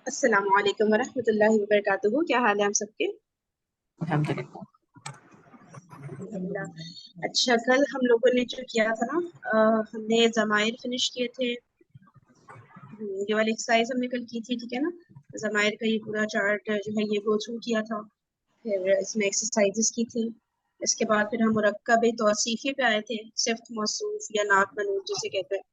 السلام علیکم ورحمۃ اللہ وبرکاتہ. کیا حال ہے ہم سب کے؟ الحمدللہ. الحمدللہ. اچھا، کل ہم لوگوں نے جو کیا تھا نا، ہم نے ضمائر فنش کیے تھے. یہ والی ایکسرسائز ہم نے کل کی تھی، ٹھیک ہے نا. ضمائر کا یہ پورا چارٹ جو ہے یہ گو تھرو کیا تھا. پھر اس میں ایکسرسائزز کی تھی. اس کے بعد پھر ہم مرکب توصیفی پہ آئے تھے، صفت موصوف یا نعت منعوت جسے کہتے ہیں.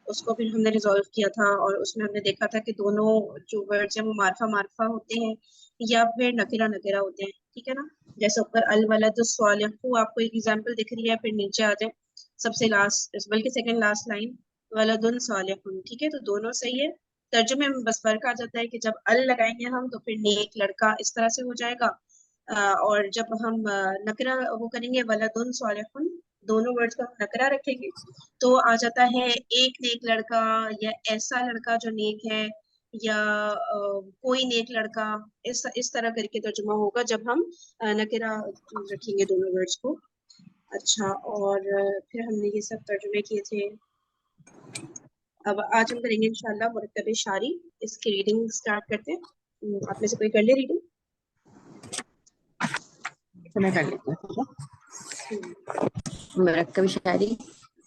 اس کو پھر ہم نے ریزالو کیا تھا، اور اس میں ہم نے دیکھا تھا کہ دونوں جو ورڈز ہیں وہ معرفہ معرفہ ہوتے ہیں یا پھر نکرہ نکرہ ہوتے ہیں، ٹھیک ہے نا. جیسے اوپر الولد الصالح، آپ کو ایک ایگزامپل دکھ رہی ہے، پھر نیچے آ جائیں سب سے لاسٹ بلکہ سیکنڈ لاسٹ لائن ولد صالح، ٹھیک ہے. تو دونوں صحیح ہے. ترجمے میں بس فرق آ جاتا ہے کہ جب ال لگائیں گے ہم تو پھر نیک لڑکا اس طرح سے ہو جائے گا، اور جب ہم نکرہ وہ کریں گے ولد صالح، دونوں ورڈز کا نکرہ رکھیں گے تو آ جاتا ہے ایک نیک لڑکا یا ایسا لڑکا جو نیک ہے، یا کوئی نیک لڑکا. اس طرح کر کے ترجمہ ہوگا جب ہم نکرہ رکھیں گے دونوں ورڈز کو. اچھا، اور پھر ہم نے یہ سب ترجمے کیے تھے. اب آج ہم کریں گے انشاءاللہ مرکب شعری. اس کی ریڈنگ سٹارٹ کرتے ہیں. آپ میں سے کوئی کر لے ریڈنگ؟ میں کر لیتی ہوں. مرکب اشاری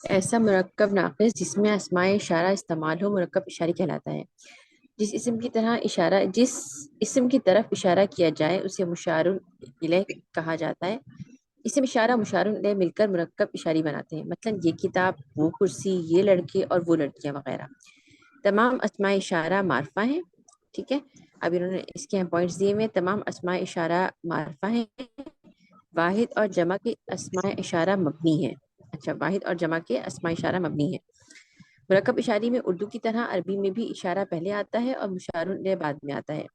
ایسا مرکب ناقص جس میں اسماء اشارہ استعمال ہو مرکب اشاری کہلاتا ہے. جس اسم کی طرف اشارہ کیا جائے اسے مشار الیہ کہا جاتا ہے. اسم اشارہ مشار الیہ مل کر مرکب اشاری بناتے ہیں. مثلا یہ کتاب، وہ کرسی، یہ لڑکے اور وہ لڑکیاں وغیرہ. تمام اسماء اشارہ معرفہ ہیں. ٹھیک ہے، اب انہوں نے اس کے پوائنٹس دیے ہوئے. تمام اسماء اشارہ معرفہ ہیں. واحد اور جمع کے اسماء اشارہ مبنی ہے. اچھا، واحد اور جمع کے اسماء اشارہ مبنی ہے. مرکب اشاری میں اردو کی طرح عربی میں بھی اشارہ پہلے آتا ہے اور مشار الیہ بعد میں آتا ہے.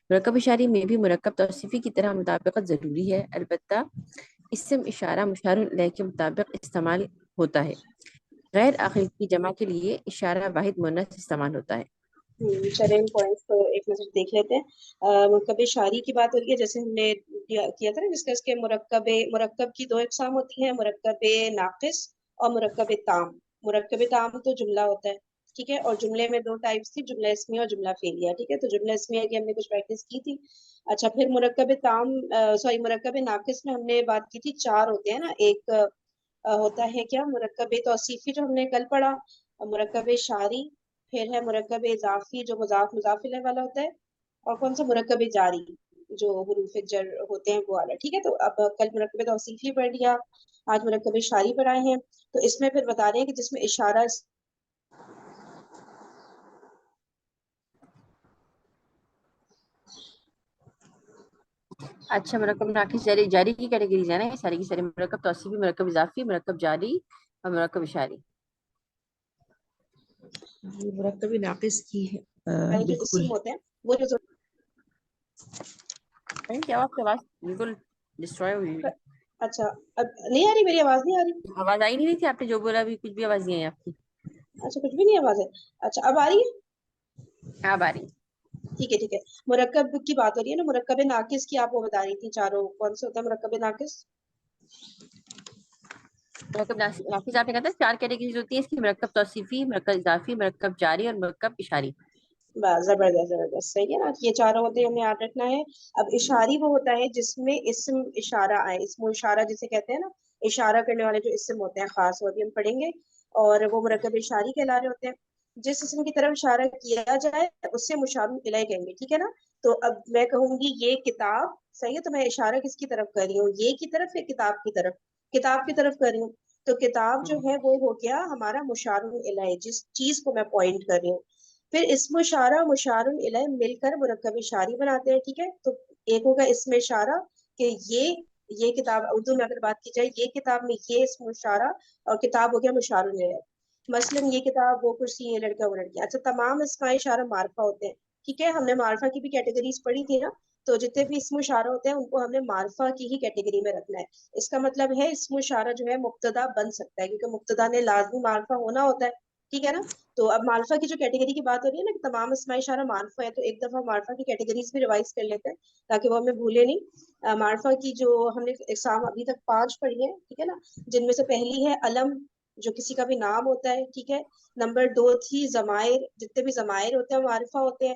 مرکب اشاری میں بھی مرکب توصیفی کی طرح مطابقت ضروری ہے، البتہ اسم اشارہ مشار الیہ کے مطابق استعمال ہوتا ہے. غیر عاقل کی جمع کے لیے اشارہ واحد مؤنث استعمال ہوتا ہے. چلیں ان پوائنٹس کو ایک نظر دیکھ لیتے ہیں. مرکب شعری کی بات ہو رہی ہے، جیسے ہم نے کیا تھا نا ڈسکس کے مرکب کی دو اقسام ہوتی ہیں، مرکب ناقص اور مرکب تام. مرکب تام تو جملہ ہوتا ہے، ٹھیک ہے. اور جملے میں دو ٹائپس تھی، جملہ اسمیہ اور جملہ فعلیہ، ٹھیک ہے. تو جملہ اسمیہ کی ہم نے کچھ پریکٹس کی تھی. اچھا، پھر مرکب ناقص میں ہم نے بات کی تھی، چار ہوتے ہیں نا. ایک ہوتا ہے کیا مرکب توصیفی جو ہم نے کل پڑھا، مرکب شعری، پھر ہے مرکب اضافی جو مضاف مضاف الیہ والا ہوتا ہے، اور کون سا مرکب جاری جو حروف جر ہوتے ہیں وہ والا، ٹھیک ہے. تو اب کل مرکب توصیفی پڑھ لیا، آج مرکب شعری پڑھائے ہیں. تو اس میں پھر بتا رہے ہیں کہ جس میں اشارہ اچھا، مرکب ناقص جاری کی کیٹیگریز ہے نا یہ ساری کی ساری. مرکب توصیفی، مرکب اضافی، مرکب جاری اور مرکب اشاری. مرکب ناقص کی ہے جو بالکل. اسم ہوتے ہیں وہ جو کیا آپ کی آواز بالکل ڈسٹروائے ہوئی ہوئی. اچھا، اب نہیں آ رہی میری آواز؟ نہیں آ رہی؟ آواز آئی نہیں رہی تھی، آپ نے جو بولا ابھی کچھ بھی آواز نہیں ہے آپ کی. اچھا، کچھ بھی نہیں آواز ہے. اچھا، اب آ رہی ہے؟ اب آ رہی. ٹھیک ہے ٹھیک ہے. مرکب کی بات ہو رہی ہے نا، مرکب ناقص کی آپ وہ بتا رہی تھی چاروں. کون سے ہوتا ہے مرکب ناقص؟ مرکب ناقص آپ نے کہا تھا 4 کیٹیگریز ہوتی ہیں اس کی: مرکب توصیفی، مرکب اضافی، مرکب جاری اور مرکب اشاری. بس زبردست زبردست، صحیح ہے نا. یہ چاروں ہوتے ہیں، ہمیں یاد رکھنا ہے. اب اشاری وہ ہوتا ہے جس میں اسم اشارہ آئے، اسم و اشارہ جسے کہتے ہیں نا، اشارہ کرنے والے جو اسم ہوتے ہیں خاص، وہ بھی ہم پڑھیں گے. اور وہ مرکب اشاری کہلا رہے ہوتے ہیں. جس اسم کی طرف اشارہ کیا جائے اس سے مشار الیہ کہیں گے، ٹھیک ہے نا. تو اب میں کہوں گی یہ کتاب، صحیح ہے. تو میں اشارہ کس کی طرف کر رہی ہوں؟ یہ کی طرف یا کتاب کی طرف؟ کتاب کی طرف کر رہی ہوں. تو کتاب جو ہے وہ ہو گیا ہمارا مشار الیہ، جس چیز کو میں پوائنٹ کر رہی ہوں. پھر اسم اشارہ مشار الیہ مل کر مرکب اشاری بناتے ہیں، ٹھیک ہے. تو ایک ہوگا اسم اشارہ کہ یہ کتاب، اردو میں اگر بات کی جائے یہ کتاب میں یہ اسم اشارہ، اور کتاب ہو گیا مشار الیہ. مثلا یہ کتاب، وہ کرسی، یہ لڑکا، وہ لڑکی. اچھا، تمام اسماء اشارہ معرفہ ہوتے ہیں، ٹھیک ہے. ہم نے معرفہ کی بھی کیٹیگریز پڑھی تھی نا. تو جتنے بھی اسم اشارہ ہوتے ہیں ان کو ہم نے معرفہ کی ہی کیٹیگری میں رکھنا ہے. اس کا مطلب ہے اسم اشارہ جو ہے مبتدا بن سکتا ہے، کیونکہ مبتدا نے لازمی معرفہ ہونا ہوتا ہے، ٹھیک ہے نا. تو اب معرفہ کی جو کیٹیگری کی بات ہو رہی ہے نا کہ تمام اسماء اشارہ معرفہ ہے، تو ایک دفعہ معرفہ کی کیٹیگریز بھی ریوائز کر لیتے ہیں تاکہ وہ ہمیں بھولے نہیں. معرفہ کی جو ہم نے اقسام ابھی تک 5 پڑھی ہیں، ٹھیک ہے نا. جن میں سے پہلی ہے علم، جو کسی کا بھی نام ہوتا ہے، ٹھیک ہے. نمبر 2 تھی ضمائر، جتنے بھی ضمائر ہوتے ہیں وہ معرفہ ہوتے ہیں.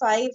5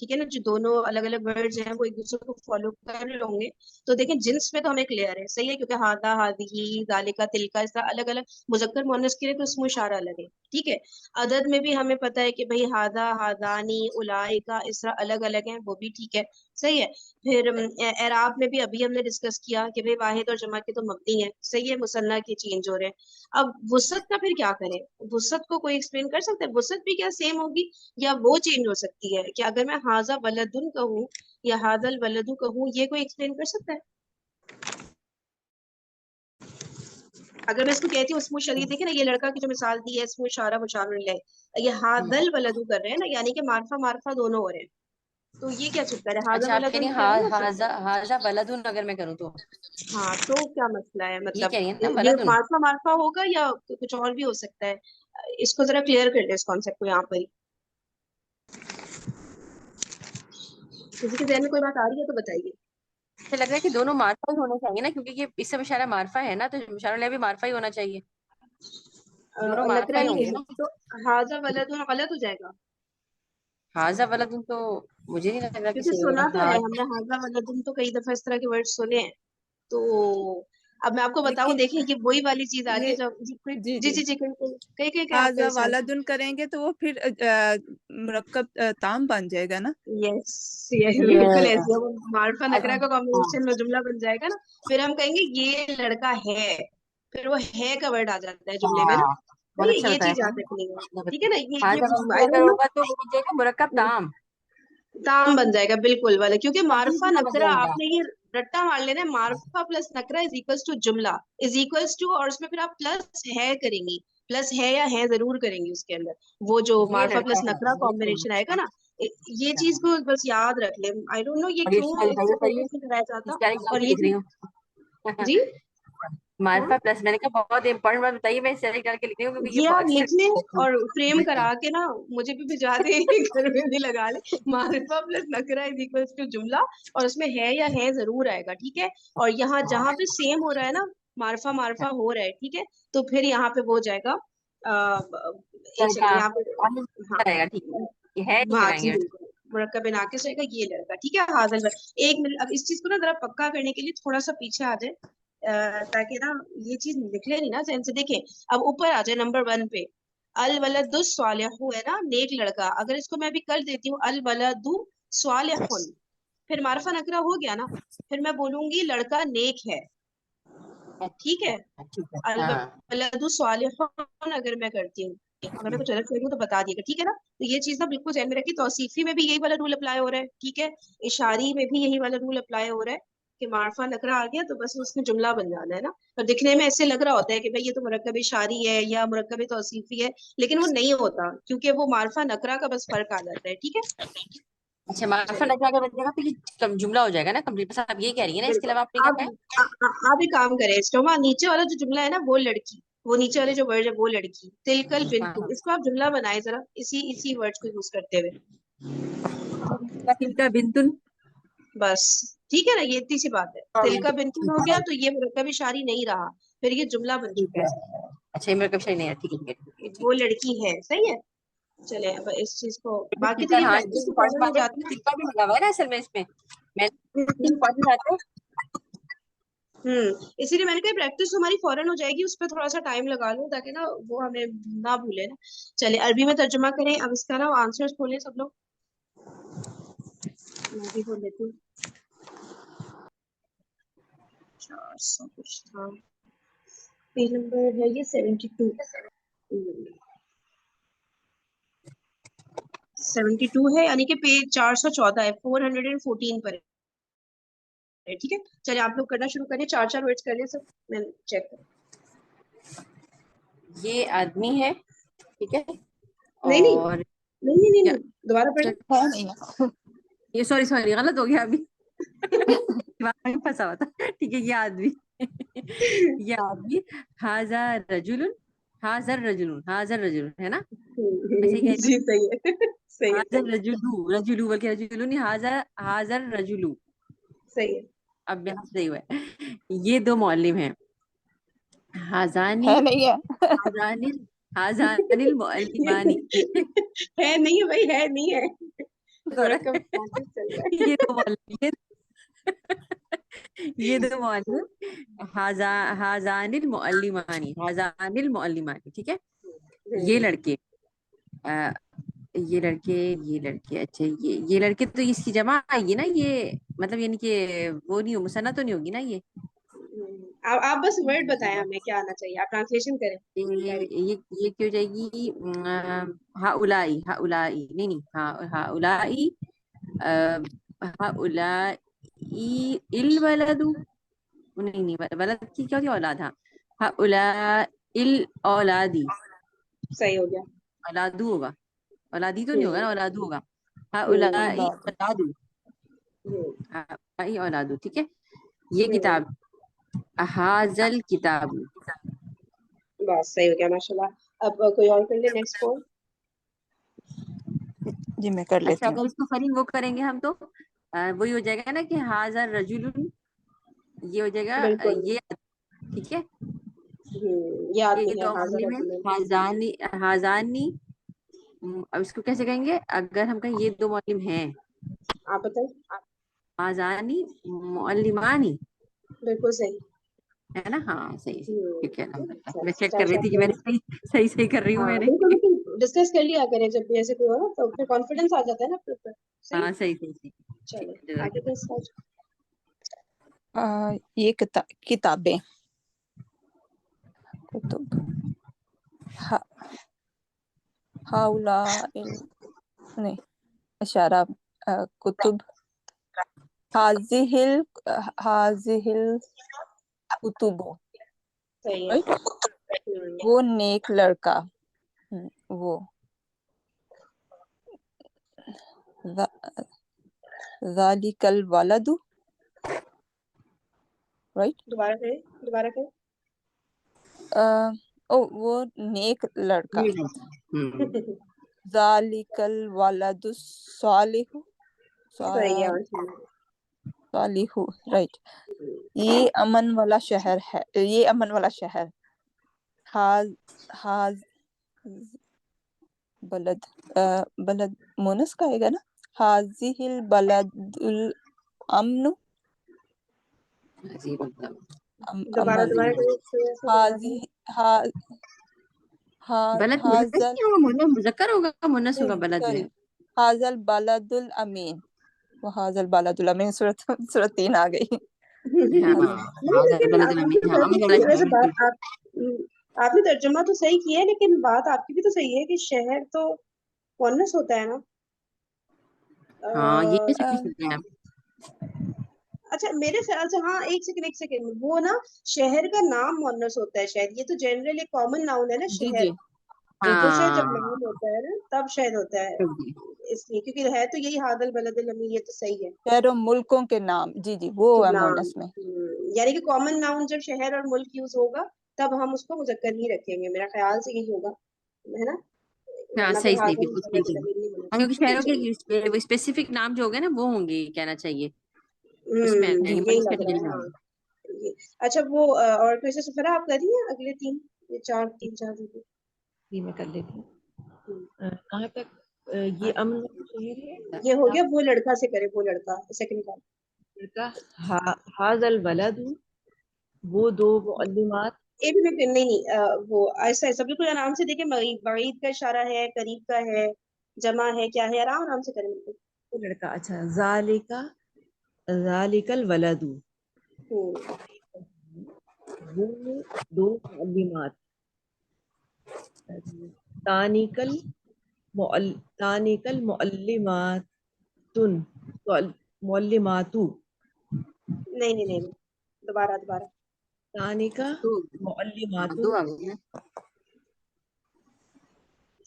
ٹھیک ہے نا, جو دونوں الگ الگ ورڈز ہیں وہ ایک دوسرے کو فالو کر رہے ہوں گے تو دیکھیں جنس میں تو ہمیں کلیئر ہے, صحیح ہے, کیونکہ ہادا, ہادی, ذالکا, تلکا, اس طرح الگ الگ مذکر مؤنث کے لیے تو اسم اشارہ الگ ہے, ٹھیک ہے. عدد میں بھی ہمیں پتہ ہے کہ بھئی ہادا, ہادانی, اولائکا اس طرح الگ الگ ہیں, وہ بھی ٹھیک ہے, صحیح ہے. پھر اعراب میں بھی ابھی ہم نے ڈسکس کیا کہ بھئی واحد اور جمع کے تو مبنی ہیں, صحیح ہے, مثنیٰ کے چینج ہو رہے ہیں. اب وسعت کا پھر کیا کریں, وسعت کو کوئی ایکسپلین کر سکتا ہے, وسعت بھی کیا سیم ہوگی یا وہ چینج ہو سکتی ہے, کہ اگر میں ہاذا ولدن کہوں یا ہاذا الولد کہوں, یہ کوئی ایکسپلین کر سکتا ہے؟ اگر میں اس کو کہتی ہوں اسم شریف, دیکھیں نا یہ لڑکا کی جو مثال دی ہے, اسم اشارہ مشار الیہ, یہ ہاذا الولد کر رہے ہیں نا, یعنی کہ معرفہ معرفہ دونوں ہو رہے ہیں, تو یہ کیا چکر ہے, ہاذا اچھا آپ کہہ رہی ولدن ہیں کیا نہیں ہو سکتا؟ ہاذا ولدن اگر میں کروں تو ہاں تو کیا مسئلہ ہے, یہ مطلب کہہ رہی ہیں نا یہ ولدن. معرفہ معرفہ ہوگا یا کچھ اور بھی ہو سکتا ہے؟ اس کو ذرا کلیئر کر لیں اس کانسیپٹ کو یہاں پر ہی. کسی کے ذہن میں کوئی بات آ رہی ہے تو بتائیے. مجھے لگ رہا ہے کہ دونوں معرفہ ہی ہونے چاہیے نا, کیونکہ یہ اس سے اشارہ معرفہ ہے نا, تو اشارہ الیہ بھی معرفہ ہی ہونا چاہیے, دونوں معرفہ نکرہ ہی ہوں نہیں گے ہے نا. تو ہاذا ولدن غلط ہو جائے گا, ہاذا ولدن تو مجھے نہیں لگ رہا کیونکہ کسی سنا تو ہے ہاں. ہم نے ہاذا ولدن تو کئی دفعہ اس طرح کے ورڈ سنے ہیں. تو اب میں آپ کو بتاؤں, لیکن دیکھیں یہ وہی والی چیز آ رہی ہے یہ جب جی جی جی جی جی کئی کئی آپ کا ہاذا ارشاد. ولدن کریں گے تو وہ پھر مرکب تام بن جائے گا نا. یس بالکل ایسے وہ معرفہ نکرہ کا کمبینیشن میں جملہ بن جائے گا نا, پھر ہم کہیں گے یہ لڑکا ہے, پھر وہ ہے کا ورڈ آ جاتا ہے جملے میں نا, بہت صحیح ہے, اچھا یہ چیز بتایا. یاد رکھنی ہے, ٹھیک ہے نا. ہاذا یہ ولدن آئی اگر ڈونٹ ہوگا تو وہ بن جائے گا مرکب نو, تام, تام بن جائے گا بالکل والا, کیونکہ تبدیل معرفہ جملہ بن نکرہ جائے گا. آپ نے یہ رٹا مار لینا ہے, معرفہ پلس نکرہ از اکولس ٹو جملہ از اکولس ٹو, اور اس میں پھر آپ پلس ہے کریں گی, پلس ہے یا ہے ضرور کریں گی اس کے اندر, وہ جو یہ معرفہ لڑکا پلس ہے نکرہ بالکل. کمبینیشن آئے گا نا, یہ چیز کو بس یاد رکھ لیں. آئی ڈونٹ نو یہ اور کیوں اس سے بتائیے فوکس نہیں کرایا اس جاتا, کا ایگزام اور بھی یہ لکھ رہی چیز ہوں. جی ہاں معرفہ پلس, میں نے کہا بہت امپورٹنٹ بات بتائیے, میں سیلیکٹ کر کے لکھ رہی ہوں کیونکہ یہ یہ آپ لکھ لیں اور فریم اکثر کرا کے نا مجھے بھی بھیجا دیں, گھر میں بھی لگا لیں, معرفہ پلس نکرہ از اکولس ٹو جملہ, اور اس میں ہے یا ہے ضرور آئے گا, ٹھیک ہے. اور یہاں جہاں پہ سیم ہو رہا ہے نا, معرفہ معرفہ ہو رہا ہے, ٹھیک ہے, تو پھر یہاں پہ وہ جائے گا ایک سیکنڈ یہاں پہ, ہاں رہے گا. ٹھیک ہے, یہ ہے نہیں ہاں لگائیں جی گے. بالکل, مرکب ناقص رہے گا یہ لڑکا, ٹھیک ہے. حاضر ایک منٹ, اب اس چیز کو نا ذرا پکا کرنے کے لیے تھوڑا سا پیچھے آ جائے, تاکہ نا یہ چیز نکلے نہیں نا ذہن سے. دیکھیں اب اوپر آ جائے نمبر 1 پہ, الولد الصالح ہے نا, نیک لڑکا. اگر اس کو میں بھی کر دیتی ہوں الولد صالح, پھر معرفہ نکرہ ہو گیا نا, پھر میں بولوں گی لڑکا نیک ہے, ٹھیک ہے. ٹھیک ہے. ہاں الولد صالح اگر میں کرتی ہوں, اگر میں کچھ الگ کر دوں تو بتا دیے گا, ٹھیک ہے نا. تو یہ چیز نا بالکل ذہن میں رکھیے, توصیفی میں بھی یہی والا رول اپلائی ہو رہا ہے, ٹھیک ہے. اشاری میں بھی یہی والا رول اپلائی ہو رہا ہے کہ معرفہ نکرہ آ گیا تو بس اس میں جملہ بن جانا ہے نا. اور دکھنے میں ایسے لگ رہا ہوتا ہے کہ بھائی یہ تو مرکب اشاری ہے یا مرکب توصیفی ہے, لیکن وہ نہیں ہوتا, کیونکہ وہ معرفہ نکرہ کا بس فرق آ جاتا ہے, ٹھیک ہے. اچھا, معرفہ چلیے نکرہ کا بن جائے گا, پھر یہ جملہ ہو جائے گا نا کمپلیٹ. بس آپ یہ کہہ رہی ہیں نا, اس کے بالکل. علاوہ آپ نے کیا آپ کہا؟ آپ ایک کام کریں, اسٹوما نیچے والا جو جملہ ہے نا وہ لڑکی, وہ نیچے والے جو ورڈ ہے وہ لڑکی, تلکل بنتو, اس کو آپ جملہ بنائے ذرا اسی ورڈ کو یوز کرتے ہوئے, تلکا بنتن, بس ٹھیک ہے نا. یہ اتنی سی بات ہے, تلکا بنتن ہو گیا تو یہ مرکب اشاری نہیں رہا, پھر یہ جملہ بن ٹھیک چکا ہے. ہے, اچھا, یہ مرکب شاہی نہیں ہے. ٹھیک ہے, وہ ٹھیک ہے. لڑکی ہے, صحیح ہے. چلے اب اس چیز کو, باقی تو تلکا, یہ ہاں پریکٹس سے امپورٹنٹ فوراً ہو بات ہے, جاتی ہے. تلکا بھی لگا ہوا ہے نا اصل میں اس میں امپورٹنٹ بات ہے. اسی لیے میں نے کہا پریکٹس ہماری فوراً ہو جائے گی, اس پہ تھوڑا سا ٹائم لگا لوں تاکہ نا وہ ہمیں نہ بھولے نا. چلے عربی میں ترجمہ کریں. اب اس کا نا آنسر کھولیں سب لوگ, میں بھی کھول لیتی ہوں. 400 کچھ تھا, پیج نمبر ہے یہ 72, 72 ہے, یعنی کہ پیج 414 ہے, 414 پر ہے, ٹھیک ہے. چلے آپ لوگ کرنا شروع کریں, 4 ورڈز کر لیں سب, میں چیک کروں. یہ آدمی ہے, ٹھیک ہے, نہیں نہیں اور نہیں نہیں نہیں نہیں, دوبارہ پڑھیں. ہے نہیں. یہ سوری غلط ہو گیا ابھی, دماغ میں پھنسا ہوا تھا. ٹھیک ہے, یہ آدمی ہاذا رجل, حاضر رجل ہے نا, میں صحیح کہہ رہی جی صحیح ہے, ہوں. صحیح ہے, حاضر رجلو بلکہ رجل نہیں, حاضر رجلو. صحیح ہے. اب یہاں صحیح ہوا ہے. یہ 2 معلم ہیں, حاذانی ہے نہیں ہے. حاذان المعلمانی. ہے نہیں ہے بھائی, ہے نہیں ہے. مرکب practice چل رہا ہے. یہ دو معلم یہ دو معلم حاضان المعلمانی ٹھیک ہے. یہ لڑکے اچھا یہ لڑکے تو اس کی جمع آئے گی نا, یہ مطلب یعنی کہ وہ نہیں ہو مثنیٰ تو نہیں ہوگی نا یہ. آپ بس ورڈ بتائیں ہمیں کیا آنا چاہیے, آپ ٹرانسلیشن کریں. یہ کیا ہو جائے گی ہؤلائی نہیں ہؤلائی الولد نہیں ولد کی کیا ہوتی ہے اولاد. ہاں ہؤلاء الاولادی صحیح ہو گیا. اولادو ہوگا, اولادی تو نہیں ہوگا نا, اولادو ہوگا. ہؤلاء اولادو ٹھیک ہے. یہ کتاب حاذل کتاب بس صحیح ہو گیا ماشاءاللہ. اب کوئی اور کر لے نیکسٹ فور. جی میں کر اچھا لیتی ہوں. اگر اس کو فرنگ وہ کریں گے ہم تو وہی ہو جائے گا نا کہ حاضر رجل, یہ ہو جائے گا بالکل. یہ ٹھیک ہے. یہ آتی یہ ہے دو حاضر معلم ہے رجل. حاضانی. اب اس کو کیسے کہیں گے اگر ہم کہیں یہ دو معلم ہیں, آپ بتائیں. حاضانی معلمانی بالکل صحیح. ہے نا. ہاں صحیح ٹھیک ہے. میں چیک کر اسٹارٹ رہی تھی کہ میں نے صحیح کر رہی ہوں ہاں میں نے. بالکل بالکل ڈسکس کر لیا کریں جب بھی ایسے کوئی ہو نا, تو پھر کانفیڈنس آ جاتا ہے نا اپنے اوپر. ہاں صحیح. چلو ٹھیک ہے. آگے بس. یہ کتابیں کتب نہیں اشارہ کتب حاضل کتب صحیح ہے. وہ نیک لڑکا, وہ ذالک الولد رائٹ. دوبارہ کریں. وہ نیک لڑکا, ذالک الولد الصالح صحیح ہے. صالح رائٹ. یہ امن والا شہر ہے, یہ امن والا شہر. حاض بلد مونس کا آئے گا نا. حاضہ البلد الامن دوبارہ امن. کریں. بلد مذکر حاضل نہیں ہوگا, مذکر ہوگا مونس ہوگا بلد جو سوری ہے. حاضل بلد الامین, وہ حاضل بلد الامین صورت 3 آ گئی. لیکن آپ نے ویسے بات آپ نے ترجمہ تو صحیح کیا ہے, لیکن بات آپ کی بھی تو صحیح ہے کہ شہر تو مؤنث ہوتا ہے نا. ہاں یہ کیسے کر سکتے ہیں آپ. اچھا میرے خیال سے ہاں ایک سیکنڈ وہ نا شہر کا نام مؤنث ہوتا ہے شاید. یہ تو جنرل ایک کامن ناؤن ہے نا جی شہر. جی تو شاید جب ہاں نام ہوتا ہے نا تب شاید ہوتا ہے, اس لیے کیونکہ ہے تو یہی حاضل بلد الامین, یہ تو صحیح ہے. شہروں ملکوں کے نام, جی وہ کہ ہے نام مونس میں. یعنی کہ کامن ناؤن جب شہر اور ملک یوز ہوگا تب ہم اس کو مذکر نہیں رکھیں گے, میرا خیال سے یہی ہوگا ہے نا. ہاں ورنہ پھر صحیح حاضل بالکل بلد صحیح. الامین نہیں بنا کیونکہ سکتے. شہروں کے اسپیسیفک نام جو ہوگے نا وہ ہوں گے کہنا چاہیے, اس میں جی یہی مونس لگ رہا کیٹیگری ہے میں ہاں. ہوگا. اچھا وہ اور کوئی سے سفرا آپ کر رہی ہیں اگلے 3 یہ 4 یہ میں کر لیتی ہوں. کہاں تک یہ امن شہر ہے. یہ ہو گیا. وہ لڑکا سے کرے, وہ لڑکا سیکنڈ کا. لڑکا حاض الولد, وہ 2 معلمات. ایک منٹ نہیں وہ ایسا ایسا بالکل آرام سے دیکھیں. بعید کا اشارہ ہے, قریب کا ہے, جمع ہے, کیا ہے, آرام سے کریں بالکل. وہ لڑکا اچھا ذالک الولد, وہ 2 معلمات. تانیکل معلماتو نہیں دوبارہ تانیکا دو معلماتو. آ گئی نا.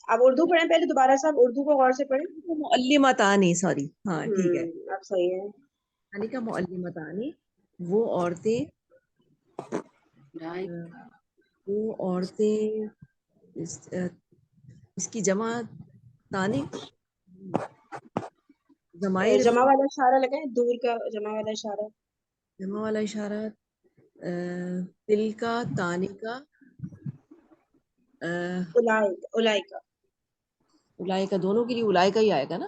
آپ اردو پڑھیں پہلے دوبارہ سے, آپ اردو کو غور سے پڑھیں. معلماتانی سوری ہاں ٹھیک ہے. اب صحیح ہے. تانیکا معلماتانی, وہ عورتیں اس کی جمع تانک ضمائر. جمع والا اشارہ لگائیں, دور کا جمع والا اشارہ. جمع والا اشارہ تل کا تانی کا اولائکا اولائے کا, دونوں کے لیے اولائے کا ہی آئے گا نا.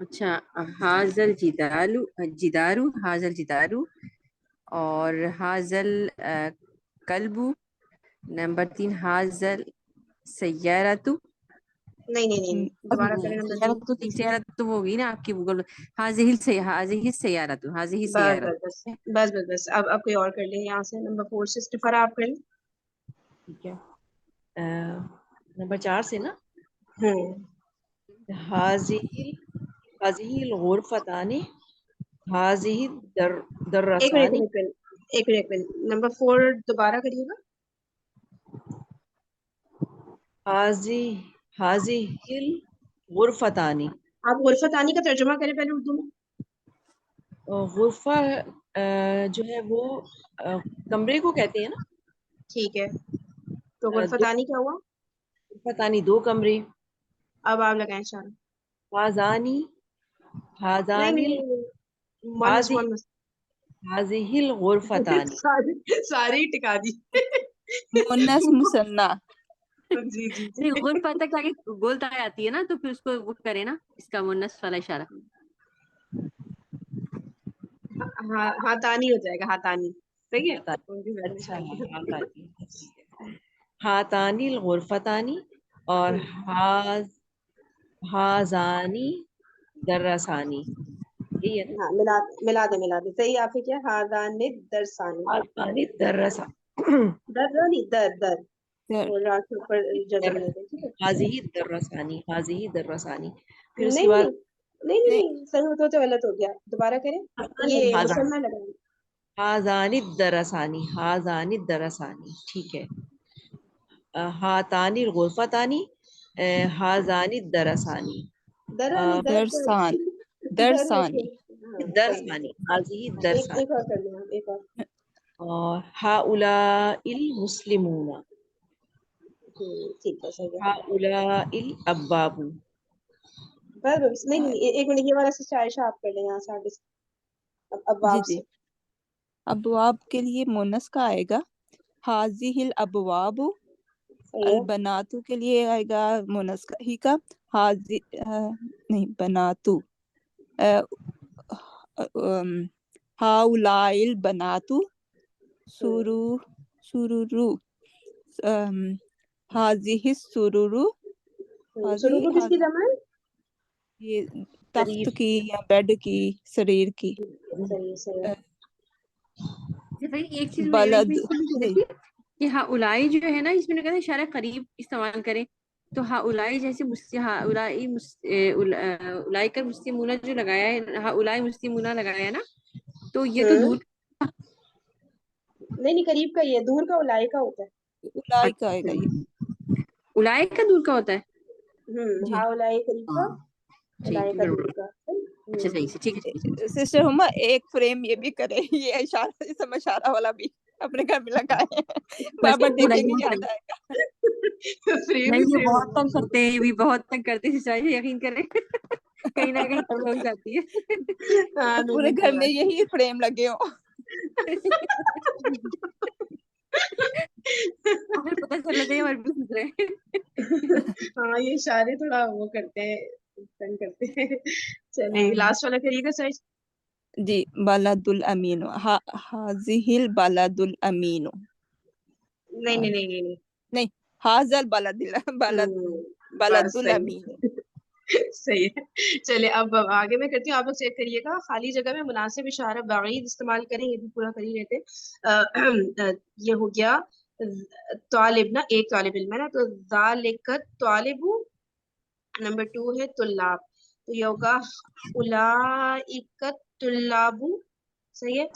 اچھا حاضل جدارو حاضل جدارو اور حاضل کلبو. نمبر 3 حاضل سیارتو. نہیں دوبارہ کریں نمبر 3. سیارت تو وہ ہوگی نا آپ کی گوگل. حاضل سیارتو بس اب کوئی اور کر لیں یہاں سے. نمبر 4 سے استفارہ آپ کر لیں. ٹھیک ہے. نمبر 4 سے نا هذه الغرفتان هذه ایک درسان. منٹ نمبر 4 دوبارہ کریے گا. هذه الغرفتان. آپ غرفتانی کا ترجمہ کریں پہلے اردو میں. غرفہ جو ہے وہ کمرے کو کہتے ہیں نا. ٹھیک ہے تو دو غرفتانی کیا ہوا؟ غرفتانی 2 کمرے. اب آپ لگائیں اشارہ. هذانی مونس هذه الغرفتان. ساری ٹکا دی. مونس مثنیٰ. جی نہیں غرفہ تک آگے گول تک آتی ہے نا تو پھر اس کو وہ کرے نا اس کا مونس والا اشارہ. ہاتانی ہو جائے گا. ہاتانی صحیح ہے. اچھا ہاتانی الغرفتانی اور ہازانی درسانی. یہی ہے نا. ہاں ملا دے صحیح. آپ نے کیا ہاذان درسانی. ہازانی درسانی. در نہیں در اور راہ کے اوپر جزم لے دیں. ٹھیک ہے. حاضی درسانی. پھر اس کے بعد نہیں صحیح ہوتا تو غلط ہو گیا. دوبارہ کریں. یہ مسلمان لگائیں. ہازانی درسانی. ٹھیک ہے. ہاتانی الغرفتانی ہازانی درسانی. درسانی. حاضی درسانی. ایک اور کر لیں. ایک اور ہؤلاء المسلمون. ٹھیک ہے صحیح ہے. ہؤلاء الابواب. بس نہیں ایک منٹ یہ والا سے عائشہ آپ کر لیں یہاں سے آگے. ابواب سے ابواب کے لیے مونس کا آئے گا حاضی الابواب. البناتو کے لیے آئے گا مونس کا ہی کا حاضی نہیں بناتو. ہؤلاء البناتو سرورو. حاضی السرورو. سرورو کس کی جمع ہے؟ یہ تخت کی یا بیڈ کی سریر کی. صحیح. ایک چیز بلد کہ ہؤلاء جو ہے نا اس میں کہتے ہیں اشارہ قریب استعمال کریں تو ہؤلاء جیسے اولئک المسلمون جو لگایا ہے ہؤلاء المسلمون لگایا ہے نا تو یہ تو دور نہیں قریب کا. یہ دور کا اولئک کا ہوتا ہے. اولئک آئے گا یہ. اولئک کا دور کا ہوتا ہے. ہؤلاء قریب کا اولئک کا دور کا. اچھا صحیح سے. ٹھیک ہے سسٹر ہما ایک فریم یہ بھی کرے. یہ اشارہ اسم اشارہ والا بھی اپنے گھر میں لگائے. بابا دیکھیں گے یاد آئے گا. نہیں یہ بہت تنگ کرتے ہیں. یہ بھی بہت تنگ کرتے ہیں. یقین کریں کہیں نہ کہیں ہو جاتی ہے. پورے گھر میں یہی فریم لگے ہوں. پتہ چل رہا ہے ہمارے بھی سن رہے ہیں. ہاں یہ اشارے تھوڑا وہ کرتے ہیں تنگ کرتے ہیں. چلیے لاسٹ والا کریے گا سر. جی بلد الامین. حاضی البلد الامین. نہیں حاضل بلد الامین. صحیح ہے. چلے اب آگے میں کرتی ہوں. آپ لوگ چیک کریے گا خالی جگہ میں مناسب اشارہ بعید استعمال کریں. یہ بھی پورا کر ہی لیتے. یہ ہو گیا طالب نا ایک طالب علم ہے نا تو ذالک طالب. نمبر 2 ہے طلاب تو یہ ہوگا اولئک طلاب. صحیح ہے.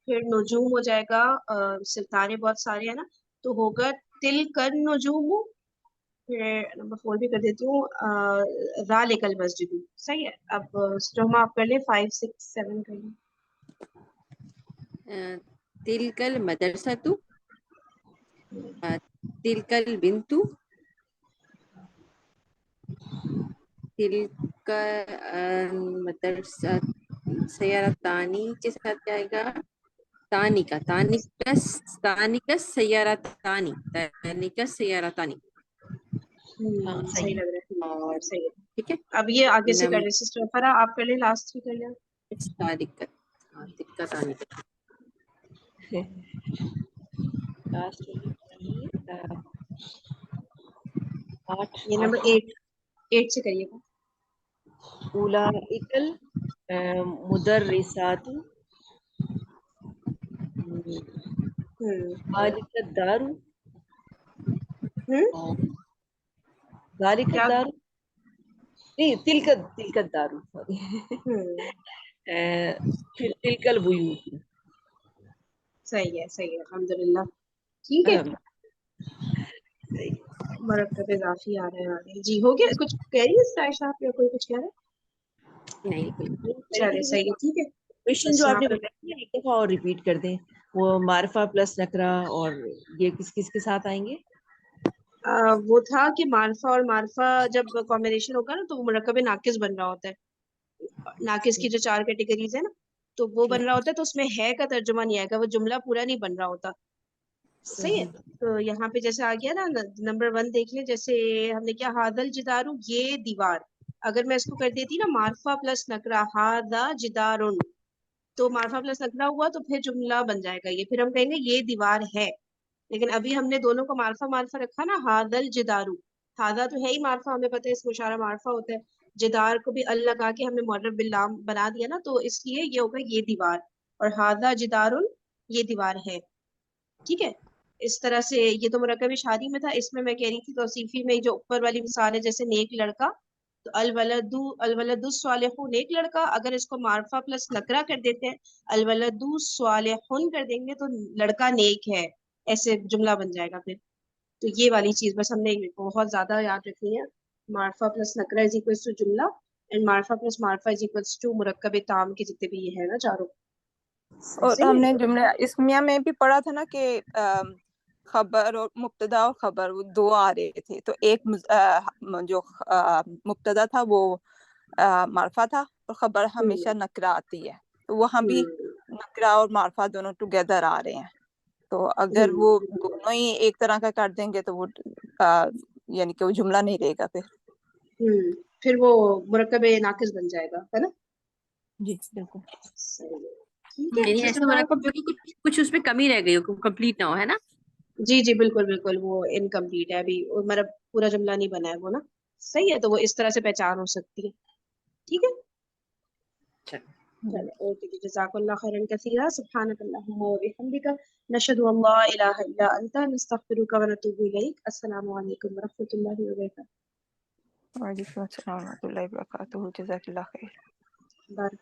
پھر نجوم ہو جائے گا. ستارے بہت سارے ہیں نا تو ہوگا تلک النجوم. پھر نمبر 4 بھی کر دیتی ہوں ذالک المسجد. صحیح ہے. اب اسٹوما آپ کر لیں 5 6 7 کر لیں. تلک المدرسۃ تلک البنت تلک المدرسہ سیارتانی کے ساتھ کیا آئے گا تانکس سیارتانی. صحیح لگ رہا ہے. اور صحیح ہے. ٹھیک ہے. اب یہ آگے سے کر لیں سسٹر فرا, آپ کر لیں, لاسٹ ہی کر لیں. دقت آنی لاسٹ یہ نمبر 8 سے کریے گا. اولئک المدرسات ذالک الدار ذالک کیا الدار نہیں تلک الدار سوری پھر تلک البیوت. صحیح ہے الحمدللہ. ٹھیک ہے, مرکب اضافی آ رہے ہیں. جی ہو گیا, کچھ کہہ رہی ہے عائشہ آپ یا کوئی کچھ کہہ رہا ہے؟ نہیں بالکل. چلے صحیح ہے, ٹھیک ہے. کوشچن جو آپ نے بتایا ایک دفعہ اور ریپیٹ کر دیں, وہ معرفہ پلس نکرہ اور یہ کس کس کے ساتھ آئیں گے؟ وہ تھا کہ معرفہ اور معرفہ جب کمبینیشن ہوگا نا تو وہ مرکب ناقص بن رہا ہوتا ہے. ناقص کی جو 4 کیٹیگریز ہے نا, تو وہ بن رہا ہوتا ہے, تو اس میں ہے کا ترجمہ نہیں آئے گا, وہ جملہ پورا نہیں بن رہا ہوتا. صحیح ہے. تو یہاں پہ جیسے آ گیا نا نمبر 1 دیکھیے, جیسے ہم نے کیا ہادل جدارو, یہ دیوار. اگر میں اس کو کر دیتی نا معرفہ پلس نکرہ ہادا جدارن, تو معرفہ پلس نکرہ ہوا تو پھر جملہ بن جائے گا یہ. پھر ہم کہیں گے یہ دیوار ہے. لیکن ابھی ہم نے دونوں کو معرفہ رکھا نا, ہادل جدارو. ہادا تو ہے ہی معرفہ, ہمیں پتہ ہے اس کو اشارہ معرفہ ہوتا ہے. جدار کو بھی ال لگا کے ہم نے معرف باللام بنا دیا نا, تو اس لیے یہ ہوگا یہ دیوار. اور ہادا جدارن, یہ دیوار ہے. ٹھیک ہے. اس طرح سے یہ تو مرکب اشاری میں تھا. اس میں کہہ رہی تھی توصیفی میں جو اوپر والی مثال ہے, جیسے نیک لڑکا, تو الولد الصالح نیک لڑکا. اگر اس کو معرفہ پلس نکرہ کر دیتے ہیں, الولد صالح کر دیں گے, تو لڑکا نیک ہے, ایسے جملہ بن جائے گا پھر. تو یہ والی چیز بس ہم نے بہت زیادہ یاد رکھنی ہے. معرفہ پلس نکرہ از اکولس ٹو جملہ, اینڈ معرفہ پلس معرفہ از اکولس ٹو مرکب تام کے جتنے بھی یہ ہے نا چاروں. اور ہم نے جملہ اسمیہ میں بھی پڑھا تھا نا کہ خبر اور مبتدا اور خبر وہ 2 آ رہے تھے, تو ایک جو مبتدا تھا وہ معرفہ تھا, اور خبر ہمیشہ نکرہ آتی ہے. تو وہاں بھی نکرہ اور معرفہ دونوں ٹوگیدر آ رہے ہیں. تو اگر وہ دونوں ہی ایک طرح کا کر دیں گے تو وہ یعنی کہ وہ جملہ نہیں رہے گا پھر وہ مرکب ناقص بن جائے گا, ہے نا. جی بالکل. ٹھیک ہے. یعنی ایسا مرکب جو کہ کچھ اس میں کمی رہ گئی ہو, کمپلیٹ نہ ہو, ہے نا. جی بالکل وہ انکمپلیٹ ہے, ابھی مطلب پورا جملہ نہیں بنا ہے وہ نا. صحیح ہے, تو وہ اس طرح سے پہچان ہو سکتی ہے. ٹھیک ہے, چلو اوکے جی. جزاک اللہ خیرا کثیرا. سبحانک اللہم و بحمدک, نشہد ان لا الہ الا انت, نستغفرک و نتوب الیک. السلام علیکم و رحمۃ اللہ وبرکاتہ. وعلیکم السلام و رحمۃ اللہ وبرکاتہ. جزاک اللہ خیر. بارک